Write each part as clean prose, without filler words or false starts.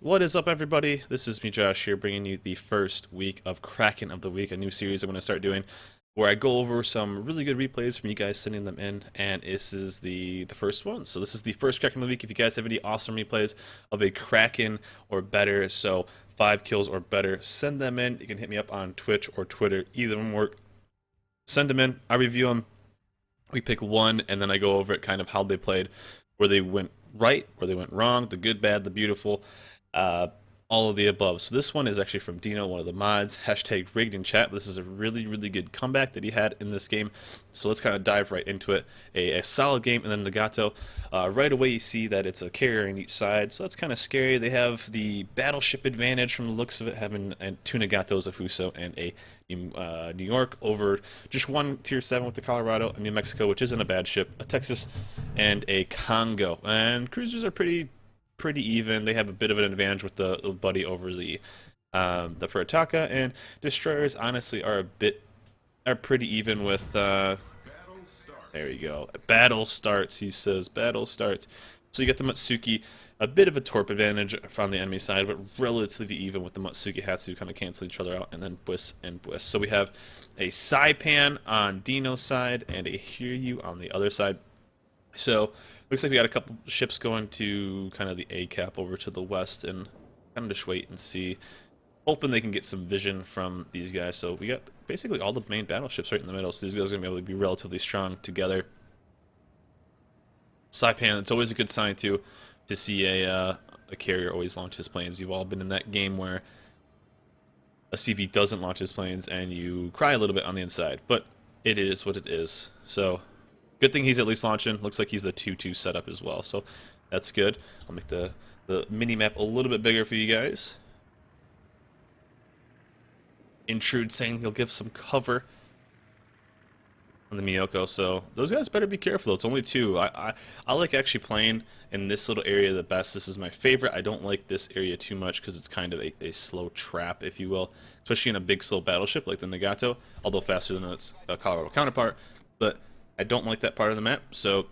What is up, everybody? This is me, Josh, here, bringing you the first week of Kraken of the Week, a new series I'm going to start doing, where I go over some really good replays from you guys sending them in, and this is the first one. So this is the first Kraken of the Week. If you guys have any awesome replays of a Kraken or better, so 5 kills or better, send them in. You can hit me up on Twitch or Twitter. Either one work. Send them in. I review them. We pick one, and then I go over it, kind of how they played, where they went right, where they went wrong, the good, bad, the beautiful. Uh, all of the above. So this one is actually from Dnil, one of the mods. Hashtag rigged in chat. This is a really, really good comeback that he had in this game. So let's kind of dive right into it. A solid game, and then Nagato. Right away you see that it's a carrier on each side, so that's kind of scary. They have the battleship advantage from the looks of it, having two Nagatos, a Fuso, and a New York over just one tier 7 with the Colorado, a New Mexico, which isn't a bad ship, a Texas, and a Congo. And cruisers are pretty even. They have a bit of an advantage with the buddy over the Furataka, and destroyers honestly are pretty even with there you go. Battle starts, he says. Battle starts. So you get the Matsuki, a bit of a torp advantage from the enemy side, but relatively even with the Matsuki Hatsu kind of cancel each other out, and then Bwiss and Bwiss. So we have a Saipan on Dino's side and a Hiryu on the other side. So looks like we got a couple ships going to kind of the A cap over to the west, and kind of just wait and see. Hoping they can get some vision from these guys. So we got basically all the main battleships right in the middle, so these guys are going to be able to be relatively strong together. Saipan, it's always a good sign to see a carrier always launch his planes. You've all been in that game where a CV doesn't launch his planes and you cry a little bit on the inside, but it is what it is. So good thing he's at least launching. Looks like he's the 2-2 setup as well, so that's good. I'll make the mini-map a little bit bigger for you guys. Intrude saying he'll give some cover on the Miyoko, so those guys better be careful though. It's only 2. I like actually playing in this little area the best. This is my favorite. I don't like this area too much because it's kind of a slow trap, if you will, especially in a big slow battleship like the Nagato, although faster than its Colorado counterpart. But I don't like that part of the map, so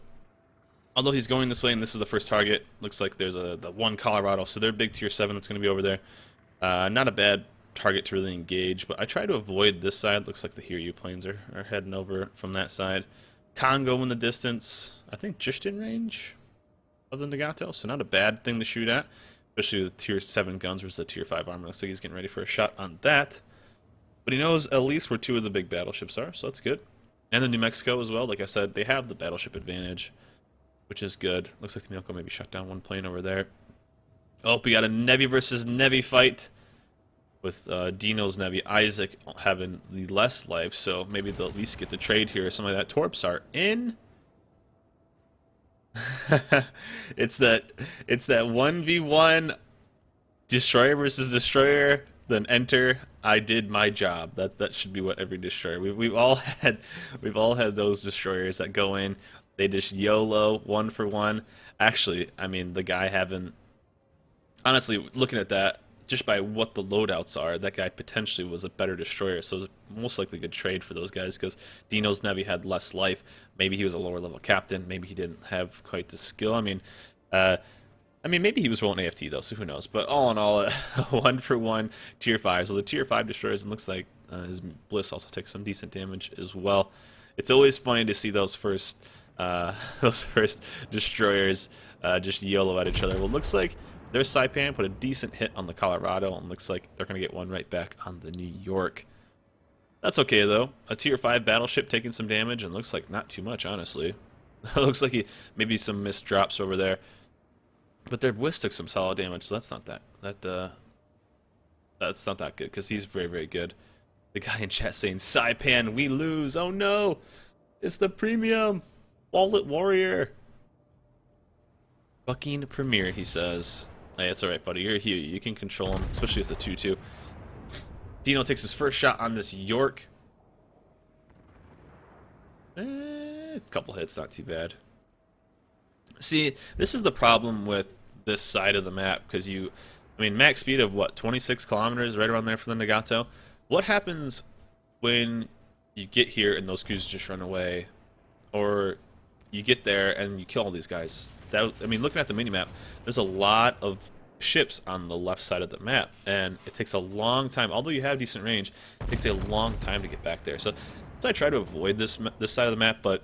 although he's going this way and this is the first target, looks like there's the one Colorado, so they're big tier 7 that's going to be over there. Not a bad target to really engage, but I try to avoid this side. Looks like the Hiryu planes are heading over from that side. Congo in the distance, I think just in range of the Nagato, so not a bad thing to shoot at, especially with tier 7 guns versus the tier 5 armor. Looks like he's getting ready for a shot on that, but he knows at least where 2 of the big battleships are, so that's good. And the New Mexico as well, like I said, they have the battleship advantage, which is good. Looks like the Miyoko maybe shot down one plane over there. Oh, we got a Nevi versus Nevi fight, with Dino's Nevi, Isaac having the less life, so maybe they'll at least get the trade here or something like that. Torps are in. it's that 1v1 destroyer versus destroyer, then enter. I did my job. That should be what every destroyer. We've all had those destroyers that go in. They just YOLO 1 for 1. Actually, I mean the guy having, honestly, looking at that, just by what the loadouts are, that guy potentially was a better destroyer, so it was most likely a good trade for those guys, because Dino's Nevi had less life. Maybe he was a lower level captain, maybe he didn't have quite the skill. I mean maybe he was rolling AFT though, so who knows. But all in all, 1 for 1 tier 5. So the tier 5 destroyers, and looks like his Bliss also takes some decent damage as well. It's always funny to see those first destroyers just YOLO at each other. Well, it looks like their Saipan put a decent hit on the Colorado, and looks like they're going to get one right back on the New York. That's okay, though. A tier 5 battleship taking some damage, and looks like not too much, honestly. Looks like maybe some missed drops over there. But their Bwiss took some solid damage, so that's not that's not that good, because he's very, very good. The guy in chat saying, Saipan, we lose. Oh, no. It's the premium. Wallet Warrior. Fucking Premier, he says. Hey, it's alright, buddy. You're a Hugh. You can control him, especially with the 2-2. Dino takes his first shot on this York. A couple hits, not too bad. See, this is the problem with this side of the map, because I mean, max speed of what, 26 kilometers, right around there for the Nagato? What happens when you get here and those crews just run away? Or you get there and you kill all these guys? I mean, looking at the minimap, there's a lot of ships on the left side of the map, and it takes a long time. Although you have decent range, it takes a long time to get back there. So I try to avoid this side of the map, but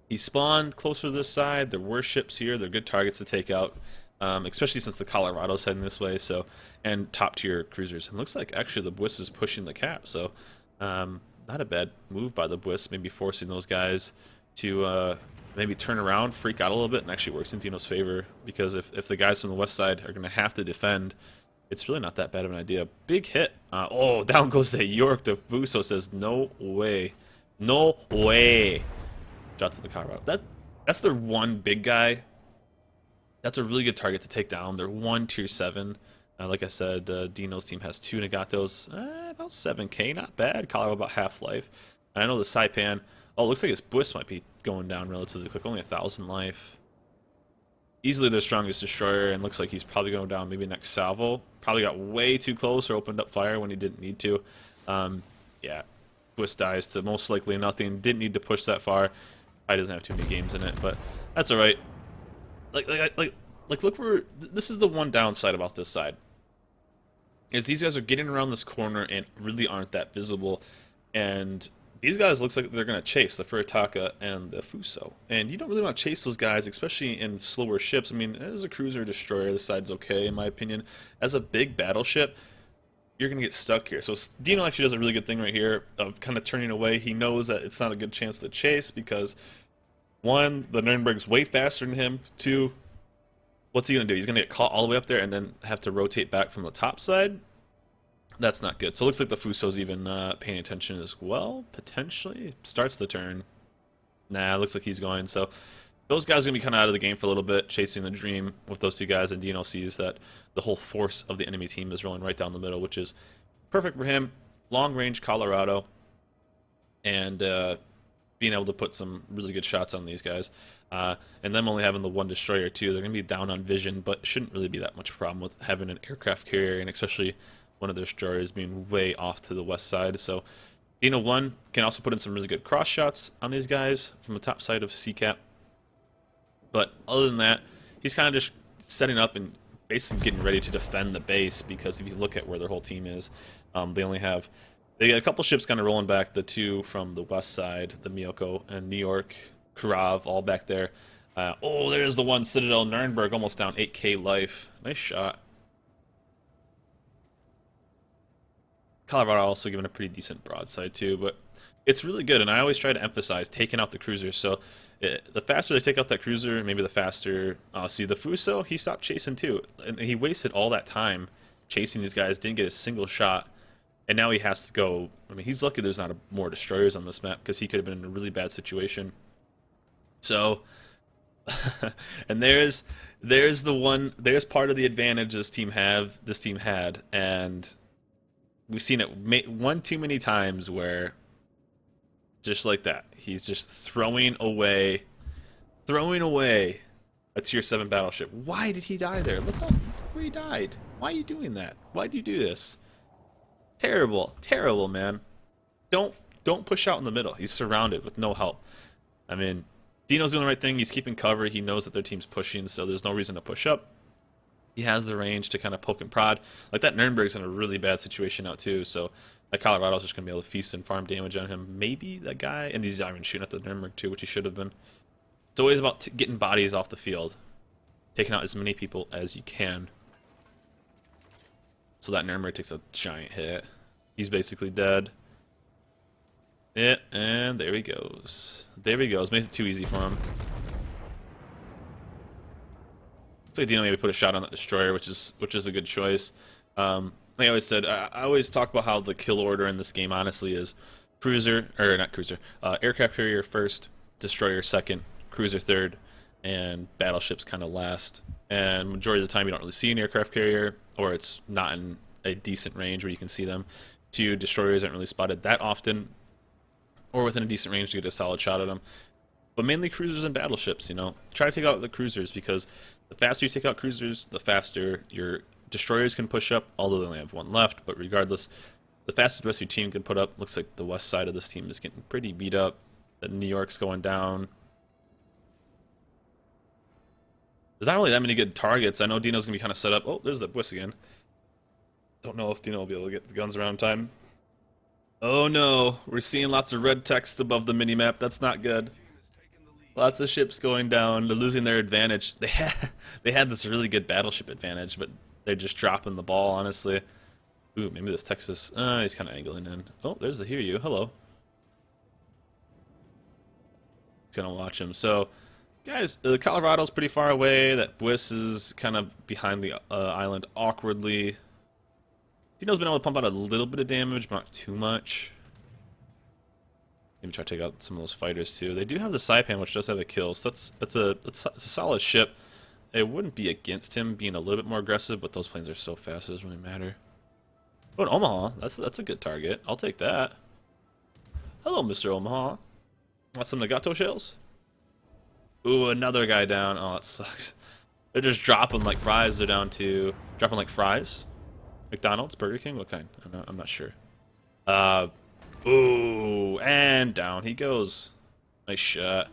he spawned closer to this side. There were ships here. They're good targets to take out, especially since the Colorado's heading this way. So, and top tier cruisers. And looks like actually the Bwiss is pushing the cap. So, not a bad move by the Bwiss. Maybe forcing those guys to maybe turn around, freak out a little bit, and actually works in Dnil's favor. Because if the guys from the west side are going to have to defend, it's really not that bad of an idea. Big hit. Oh, down goes the York. The Fuso says, no way. No way. Shots to the Colorado. That's their one big guy. That's a really good target to take down. They're one tier 7. Like I said, Dino's team has 2 Nagatos. About 7k, not bad. Colorado about half-life. And I know the Saipan. Oh, looks like his Bwiss might be going down relatively quick. Only 1,000 life. Easily their strongest destroyer, and looks like he's probably going down maybe next salvo. Probably got way too close or opened up fire when he didn't need to. Yeah, Bwiss dies to most likely nothing. Didn't need to push that far. Probably doesn't have too many games in it, but that's all right. Like, look where this is the one downside about this side. Is these guys are getting around this corner and really aren't that visible, and these guys looks like they're gonna chase the Furitaka and the Fuso, and you don't really want to chase those guys, especially in slower ships. I mean, as a cruiser destroyer, this side's okay in my opinion. As a big battleship, you're gonna get stuck here. So Dino actually does a really good thing right here of kind of turning away. He knows that it's not a good chance to chase because 1, the Nuremberg's way faster than him. 2, what's he gonna do? He's gonna get caught all the way up there and then have to rotate back from the top side. That's not good. So it looks like the Fuso's even paying attention as well, potentially. Starts the turn. Nah, looks like he's going. So those guys are going to be kind of out of the game for a little bit, chasing the dream with those 2 guys, and Dino sees that the whole force of the enemy team is rolling right down the middle, which is perfect for him. Long-range Colorado, and being able to put some really good shots on these guys. And them only having the 1 destroyer, too. They're going to be down on vision, but it shouldn't really be that much problem with having an aircraft carrier, and especially one of their destroyers being way off to the west side. So Dino 1 can also put in some really good cross shots on these guys from the top side of CCAP. But other than that, he's kind of just setting up and basically getting ready to defend the base, because if you look at where their whole team is, they got a couple ships kind of rolling back, the 2 from the west side, the Miyoko and New York, Kurav, all back there. Oh, there's the one Citadel Nuremberg, almost down 8k life. Nice shot. Colorado also given a pretty decent broadside too, but it's really good, and I always try to emphasize taking out the cruisers. So the faster they take out that cruiser, maybe the faster. See, the Fuso, he stopped chasing too, and he wasted all that time chasing these guys, didn't get a single shot, and now he has to go. I mean, he's lucky there's not more destroyers on this map, because he could have been in a really bad situation. So, and there's part of the advantage this team had, and we've seen it one too many times where, just like that, he's just throwing away a tier 7 battleship. Why did he die there? Look where he died. Why are you doing that? Why do you do this? Terrible, terrible, man. Don't push out in the middle. He's surrounded with no help. I mean, Dino's doing the right thing. He's keeping cover. He knows that their team's pushing, so there's no reason to push up. He has the range to kind of poke and prod. Like, that Nuremberg's in a really bad situation now too, so that Colorado's just going to be able to feast and farm damage on him. Maybe that guy, and he's not even shooting at the Nuremberg too, which he should have been. It's always about getting bodies off the field, taking out as many people as you can. So that Nuremberg takes a giant hit. He's basically dead. Yeah, and there he goes. There he goes. Made it too easy for him. Looks like Dino maybe put a shot on that destroyer, which is a good choice. Like I always said, I always talk about how the kill order in this game honestly is aircraft carrier first, destroyer second, cruiser third, and battleships kind of last. And majority of the time you don't really see an aircraft carrier, or it's not in a decent range where you can see them. 2, destroyers aren't really spotted that often, or within a decent range to get a solid shot at them. But mainly cruisers and battleships, you know. Try to take out the cruisers, because the faster you take out cruisers, the faster your destroyers can push up, although they only have 1 left. But regardless, the faster the rest of your team can put up. Looks like the west side of this team is getting pretty beat up. The New York's going down. There's not really that many good targets. I know Dino's gonna be kind of set up. Oh, there's the Bwiss again. Don't know if Dino will be able to get the guns around in time. Oh no, we're seeing lots of red text above the minimap. That's not good. Lots of ships going down. They're losing their advantage. They had this really good battleship advantage, but they're just dropping the ball, honestly. Ooh, maybe this Texas. He's kind of angling in. Oh, there's the Hiryu. Hello. He's gonna watch him. So, guys, Colorado's pretty far away. That Bwiss is kind of behind the island awkwardly. Dino's been able to pump out a little bit of damage, but not too much. Maybe try to take out some of those fighters too. They do have the Saipan, which does have a kill, so it's a solid ship. It wouldn't be against him being a little bit more aggressive, but those planes are so fast it doesn't really matter. Oh, an Omaha. That's a good target. I'll take that. Hello, Mr. Omaha. Want some Nagato shells? Ooh, another guy down. Oh, it sucks. They're just dropping like fries. They're down to dropping like fries. McDonald's, Burger King, what kind? I'm not sure. Ooh, and down he goes. Nice shot.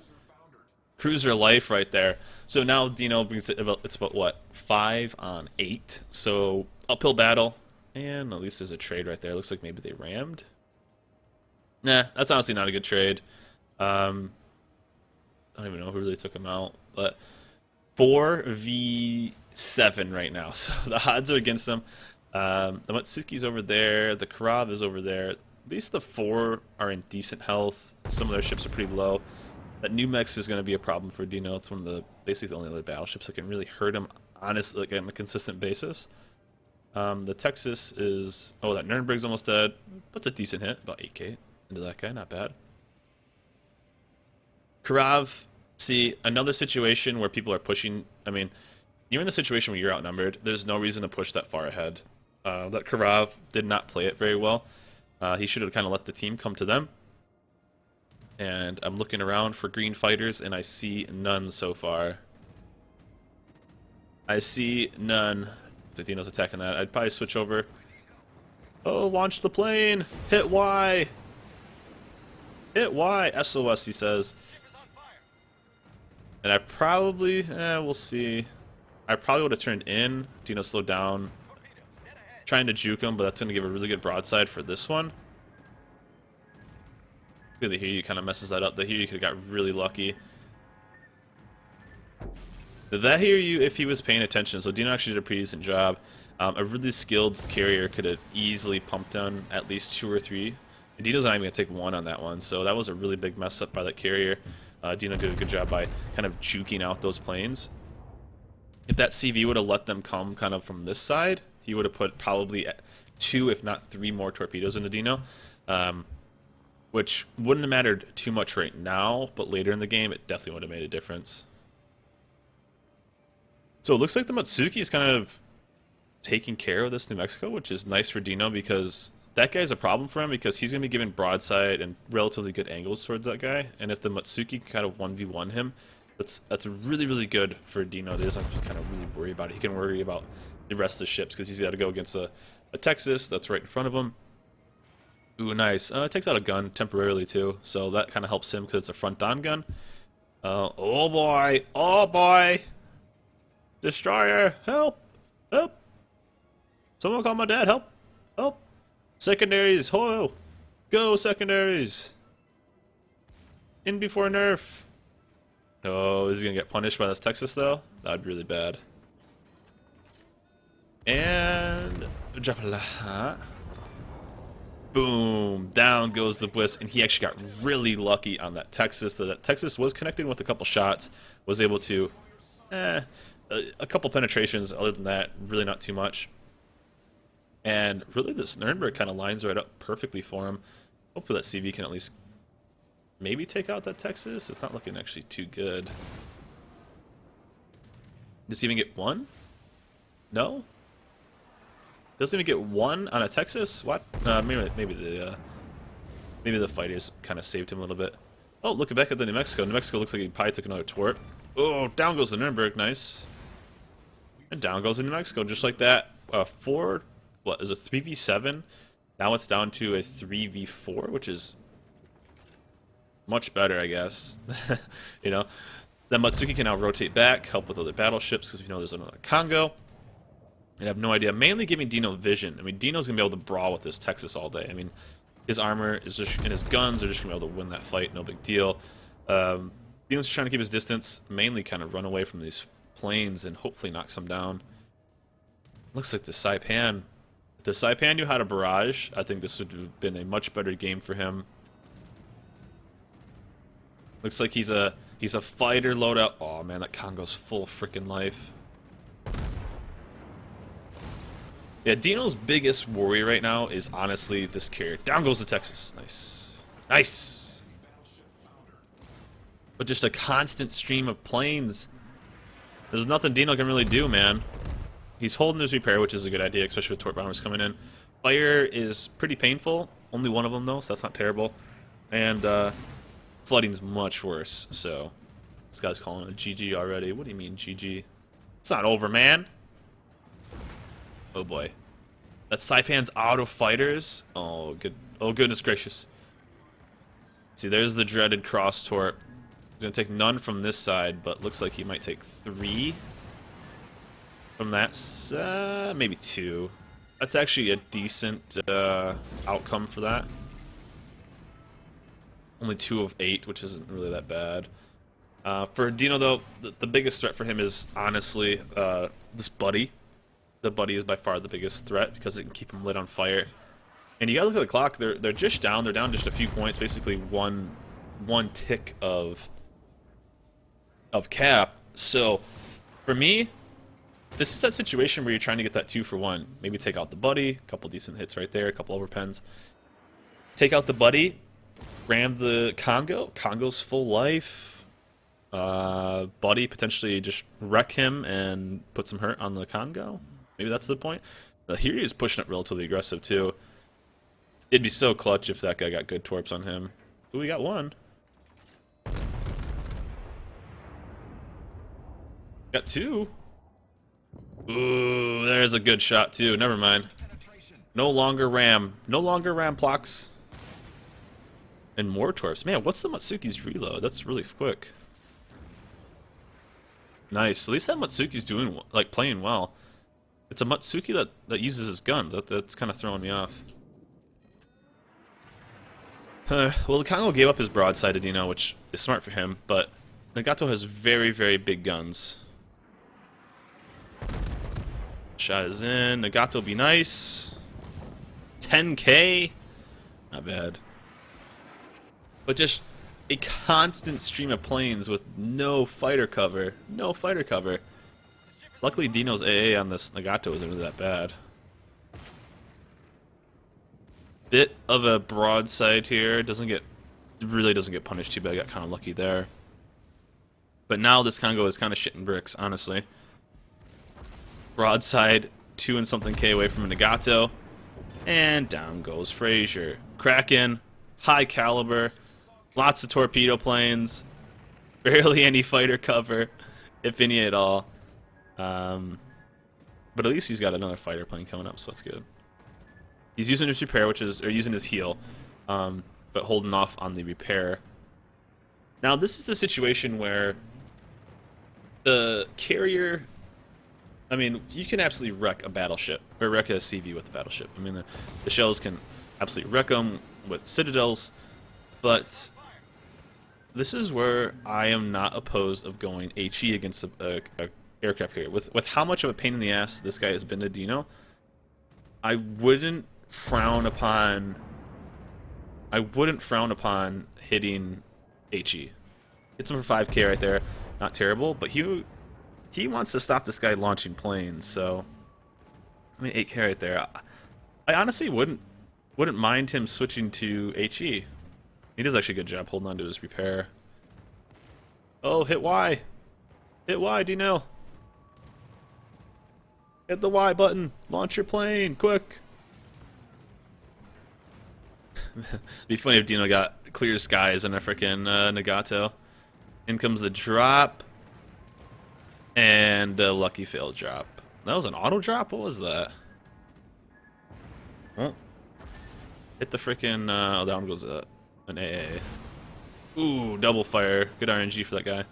Cruiser life right there. So now Dino brings it about, it's about what, 5 on 8. So uphill battle, and at least there's a trade right there. Looks like maybe they rammed. Nah, that's honestly not a good trade. I don't even know who really took him out, but 4v7 right now. So the odds are against them. The Matsuki's over there. The Karav is over there. At least the 4 are in decent health. Some of their ships are pretty low. That New Mex is going to be a problem for Dino. It's one of the basically the only other battleships that can really hurt him, honestly, like on a consistent basis. The Texas is that Nuremberg's almost dead. That's a decent hit, about 8k into that guy, not bad. Karav, see another situation where people are pushing. I mean, you're in the situation where you're outnumbered. There's no reason to push that far ahead. That Karav did not play it very well. He should have kind of let the team come to them. And I'm looking around for green fighters, and I see none so far. I see none. The Dino's attacking that. I'd probably switch over. Oh, launch the plane! Hit Y! Hit Y! SOS, he says. And I probably, we'll see. I probably would have turned in. Dino slowed down. Trying to juke him, but that's going to give a really good broadside for this one. The Hiryu kind of messes that up. The Hiryu could have got really lucky. That Hiryu, if he was paying attention, so Dino actually did a pretty decent job. A really skilled carrier could have easily pumped down at least 2 or 3. And Dino's not even going to take 1 on that one, so that was a really big mess up by that carrier. Dino did a good job by kind of juking out those planes. If that CV would have let them come kind of from this side, he would have put probably 2, if not 3 more torpedoes into Dino. Which wouldn't have mattered too much right now, but later in the game, it definitely would have made a difference. So it looks like the Matsuki is kind of taking care of this New Mexico, which is nice for Dino because that guy's a problem for him because he's going to be giving broadside and relatively good angles towards that guy. And if the Matsuki can kind of 1v1 him, that's really, really good for Dino. He doesn't have to kind of really worry about it. He can worry about the rest of the ships because he's got to go against a Texas that's right in front of him. Ooh, nice. It takes out a gun temporarily, too, so that kind of helps him because it's a front-on gun. Oh, boy. Oh, boy. Destroyer, help. Help. Someone call my dad. Help. Help. Secondaries, ho. Go, secondaries. In before nerf. Oh, is he going to get punished by this Texas, though? That would be really bad. And... boom, down goes the Bliss, and he actually got really lucky on that Texas. That Texas was connecting with a couple shots, was able to, a couple penetrations. Other than that, really not too much. And really, this Nuremberg kind of lines right up perfectly for him. Hopefully, that CV can at least maybe take out that Texas. It's not looking actually too good. Does he even get 1? No. Doesn't even get 1 on a Texas? What? Maybe the fighters kind of saved him a little bit. Oh, looking back at the New Mexico. New Mexico looks like he probably took another torp. Oh, down goes the Nuremberg. Nice. And down goes the New Mexico, just like that. 4, what is a 3v7? Now it's down to a 3v4, which is much better, I guess. You know, Then Matsuki can now rotate back, help with other battleships, because we know there's another Congo. And I have no idea. Mainly giving Dino vision. I mean, Dino's going to be able to brawl with this Texas all day. I mean, his armor is just, and his guns are just going to be able to win that fight. No big deal. Dino's just trying to keep his distance. Mainly kind of run away from these planes and hopefully knock some down. Looks like the Saipan. If the Saipan knew how to barrage, I think this would have been a much better game for him. Looks like he's a fighter loadout. Oh man, that Congo's full of freaking life. Yeah, Dino's biggest worry right now is honestly this carrier. Down goes the Texas. Nice. Nice. But just a constant stream of planes. There's nothing Dino can really do, man. He's holding his repair, which is a good idea, especially with torp bombers coming in. Fire is pretty painful. Only one of them, though, so that's not terrible. And flooding's much worse, so this guy's calling it a GG already. What do you mean, GG? It's not over, man. Oh boy. That Saipan's out of fighters. Oh good. Oh goodness gracious. See, there's the dreaded cross torp. He's gonna take none from this side, but looks like he might take 3 from that side. Maybe 2. That's actually a decent outcome for that. Only 2 of 8, which isn't really that bad. For Dino, though, the biggest threat for him is honestly this buddy. The buddy is by far the biggest threat because it can keep him lit on fire. And you gotta look at the clock. They're just down. They're down just a few points. Basically one tick of cap. So for me, this is that situation where you're trying to get that 2 for 1. Maybe take out the buddy. A couple decent hits right there. A couple overpens. Take out the buddy. Ram the Congo. Congo's full life. Buddy potentially just wreck him and put some hurt on the Congo. Maybe that's the point. Here he is pushing it relatively aggressive too. It'd be so clutch if that guy got good torps on him. Ooh, we got 1. Got 2. Ooh, there's a good shot too. Never mind. No longer ram. No longer ram blocks. And more torps. Man, what's the Matsuki's reload? That's really quick. Nice. At least that Matsuki's doing, like, playing well. It's a Matsuki that uses his guns. That's kind of throwing me off. Well, the Congo gave up his broadside to Dino, which is smart for him, but Nagato has very, very big guns. Shot is in. Nagato be nice. 10k? Not bad. But just a constant stream of planes with no fighter cover. No fighter cover. Luckily, Dino's AA on this Nagato isn't really that bad. Bit of a broadside here. Really doesn't get punished too bad. I got kind of lucky there. But now this Congo is kind of shitting bricks, honestly. Broadside, 2 and something K away from a Nagato. And down goes Frazier. Kraken, high caliber. Lots of torpedo planes, barely any fighter cover, if any at all. But at least he's got another fighter plane coming up, so that's good. He's using his repair, or using his heal, but holding off on the repair. Now this is the situation where the carrier, I mean, you can absolutely wreck a battleship, or wreck a CV with a battleship. I mean, the shells can absolutely wreck them with citadels, but this is where I am not opposed of going HE against a aircraft carrier. With how much of a pain in the ass this guy has been to Dino, I wouldn't frown upon hitting HE. Hits him for 5k right there. Not terrible, but he wants to stop this guy launching planes, so I mean 8k right there. I honestly wouldn't mind him switching to HE. He does actually a good job holding on to his repair. Oh, hit Y. Hit Y, Dnil. Hit the Y button. Launch your plane, quick. Be funny if Dino got clear skies in a frickin' Nagato. In comes the drop. And a lucky fail drop. That was an auto drop? What was that? Oh. Hit the frickin' oh, down goes an AA. Ooh, double fire. Good RNG for that guy.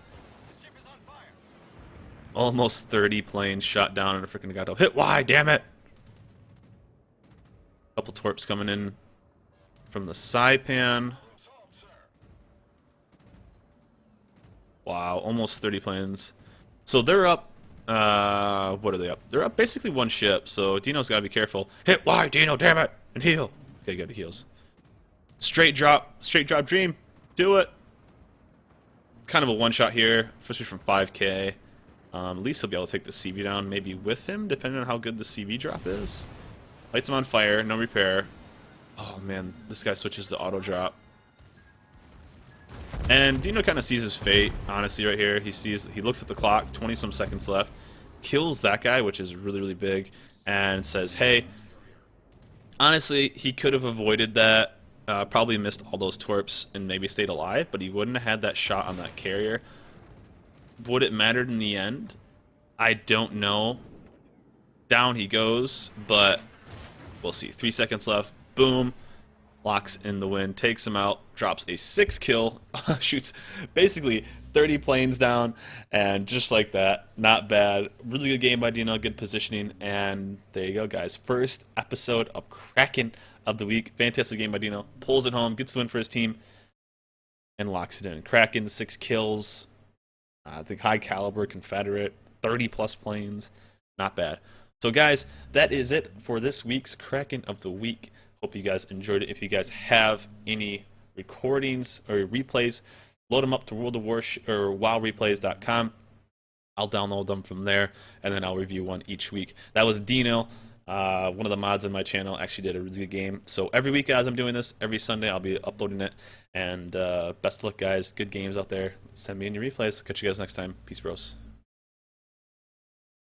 Almost 30 planes shot down in a freaking Nagato. Hit Y, damn it! Couple torps coming in from the Saipan. Wow, almost 30 planes. So they're up. What are they up? They're up basically one ship. So Dino's gotta be careful. Hit Y, Dino, damn it, and heal. Okay, got the heals. Straight drop dream. Do it. Kind of a one shot here, especially from 5k. At least he'll be able to take the CV down, maybe with him, depending on how good the CV drop is. Lights him on fire, no repair. Oh man, this guy switches to auto drop. And Dino kind of sees his fate, honestly, right here. He looks at the clock, 20 some seconds left, kills that guy, which is really, really big, and says, hey, honestly, he could have avoided that, probably missed all those torps and maybe stayed alive, but he wouldn't have had that shot on that carrier. Would it mattered in the end? I don't know. Down he goes, but we'll see. 3 seconds left. Boom. Locks in the win. Takes him out. Drops a 6 kill. Shoots basically 30 planes down. And just like that. Not bad. Really good game by Dnil. Good positioning. And there you go, guys. First episode of Kraken of the week. Fantastic game by Dnil. Pulls it home. Gets the win for his team. And locks it in. Kraken, 6 kills. I think high caliber Confederate, 30 plus planes, not bad. So guys, that is it for this week's Kraken of the Week. Hope you guys enjoyed it. If you guys have any recordings or replays, load them up to World of War or WoWreplays.com. I'll download them from there, and then I'll review one each week. That was Dnil. One of the mods on my channel actually did a really good game. So every week as I'm doing this, every Sunday I'll be uploading it. And best of luck, guys. Good games out there. Send me in your replays. Catch you guys next time. Peace, bros.